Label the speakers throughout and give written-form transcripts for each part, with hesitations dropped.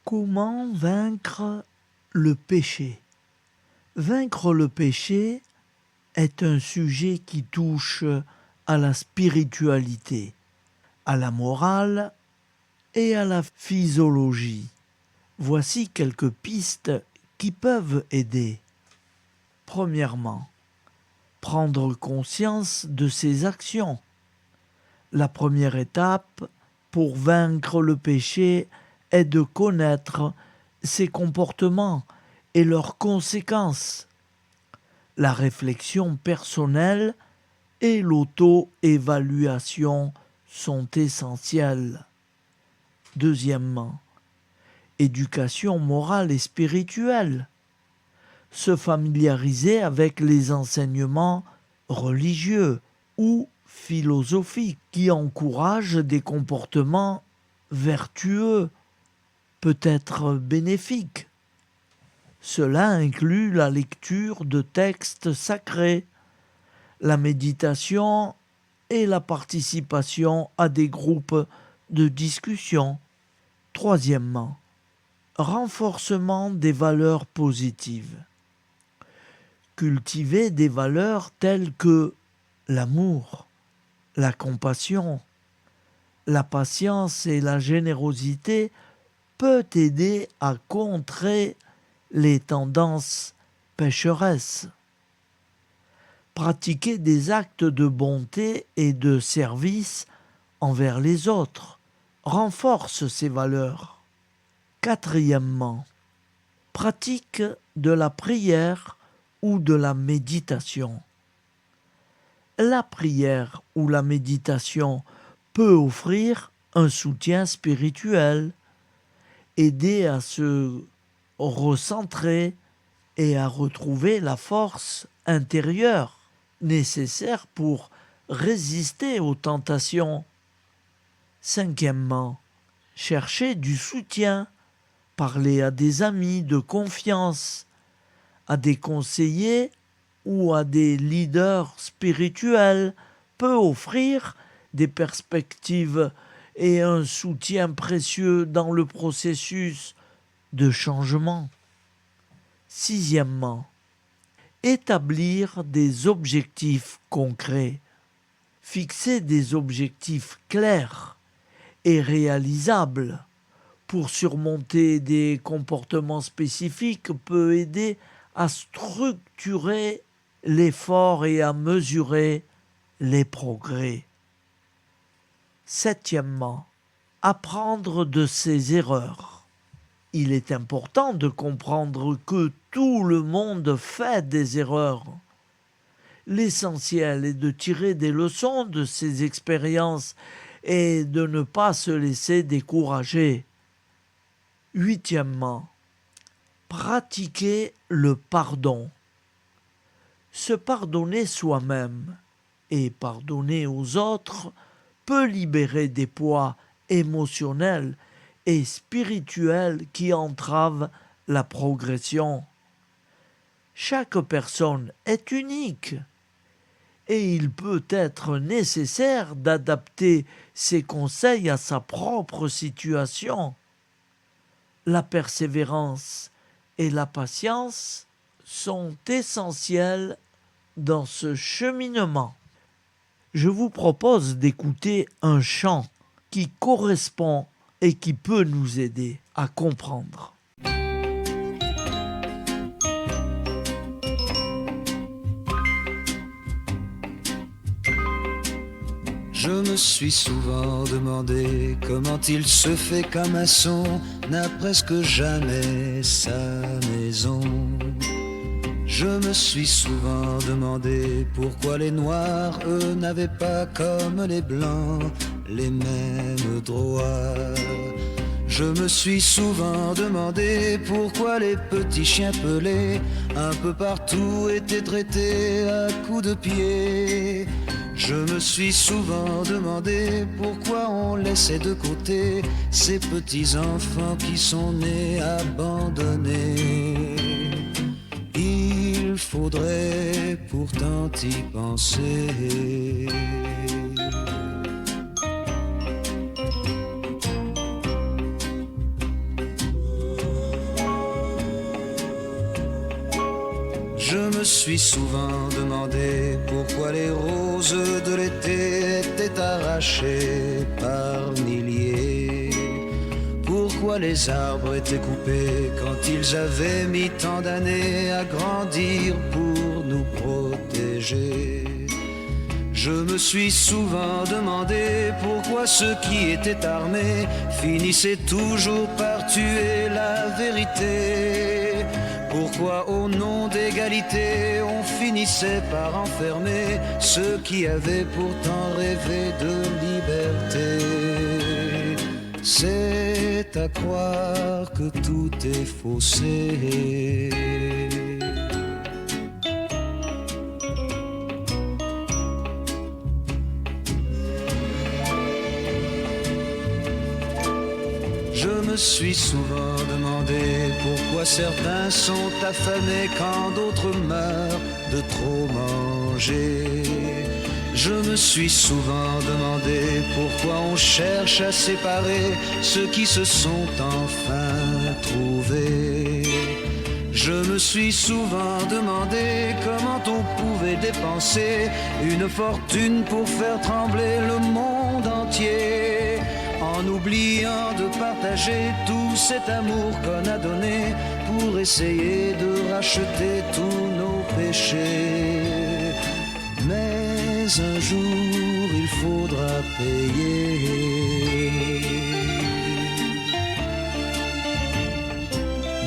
Speaker 1: Comment vaincre le péché? Vaincre le péché est un sujet qui touche à la spiritualité, à la morale et à la physiologie. Voici quelques pistes qui peuvent aider. Premièrement, prendre conscience de ses actions. La première étape pour vaincre le péché est de connaître ses comportements et leurs conséquences. La réflexion personnelle et l'auto-évaluation sont essentielles. Deuxièmement, éducation morale et spirituelle. Se familiariser avec les enseignements religieux ou philosophiques qui encouragent des comportements vertueux, peut être bénéfique. Cela inclut la lecture de textes sacrés, la méditation et la participation à des groupes de discussion. Troisièmement, renforcement des valeurs positives. Cultiver des valeurs telles que l'amour, la compassion, la patience et la générosité peut aider à contrer les tendances pécheresses. Pratiquer des actes de bonté et de service envers les autres renforce ces valeurs. Quatrièmement, pratique de la prière ou de la méditation. La prière ou la méditation peut offrir un soutien spirituel, aider à se recentrer et à retrouver la force intérieure nécessaire pour résister aux tentations. Cinquièmement, chercher du soutien, parler à des amis de confiance, à des conseillers ou à des leaders spirituels peut offrir des perspectives et un soutien précieux dans le processus de changement. Sixièmement, établir des objectifs concrets. Fixer des objectifs clairs et réalisables pour surmonter des comportements spécifiques peut aider à structurer l'effort et à mesurer les progrès. Septièmement, apprendre de ses erreurs. Il est important de comprendre que tout le monde fait des erreurs. L'essentiel est de tirer des leçons de ces expériences et de ne pas se laisser décourager. Huitièmement, pratiquer le pardon. Se pardonner soi-même et pardonner aux autres peut libérer des poids émotionnels et spirituels qui entravent la progression. Chaque personne est unique et il peut être nécessaire d'adapter ses conseils à sa propre situation. La persévérance et la patience sont essentielles dans ce cheminement. Je vous propose d'écouter un chant qui correspond et qui peut nous aider à comprendre.
Speaker 2: Je me suis souvent demandé comment il se fait qu'un maçon n'a presque jamais sa maison. Je me suis souvent demandé pourquoi les noirs, eux, n'avaient pas comme les blancs les mêmes droits. Je me suis souvent demandé pourquoi les petits chiens pelés un peu partout étaient traités à coups de pied. Je me suis souvent demandé pourquoi on laissait de côté ces petits enfants qui sont nés abandonnés. Il faudrait pourtant y penser. Je me suis souvent demandé pourquoi les roses de l'été étaient arrachées par milliers. Pourquoi les arbres étaient coupés quand ils avaient mis tant d'années à grandir pour nous protéger. Je me suis souvent demandé pourquoi ceux qui étaient armés finissaient toujours par tuer la vérité. Pourquoi au nom d'égalité on finissait par enfermer ceux qui avaient pourtant rêvé de liberté. C'est à croire que tout est faussé. Je me suis souvent demandé pourquoi certains sont affamés quand d'autres meurent de trop manger. Je me suis souvent demandé pourquoi on cherche à séparer ceux qui se sont enfin trouvés. Je me suis souvent demandé comment on pouvait dépenser une fortune pour faire trembler le monde entier, en oubliant de partager tout cet amour qu'on a donné pour essayer de racheter tous nos péchés. Mais un jour il faudra payer.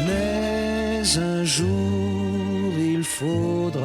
Speaker 2: Mais un jour il faudra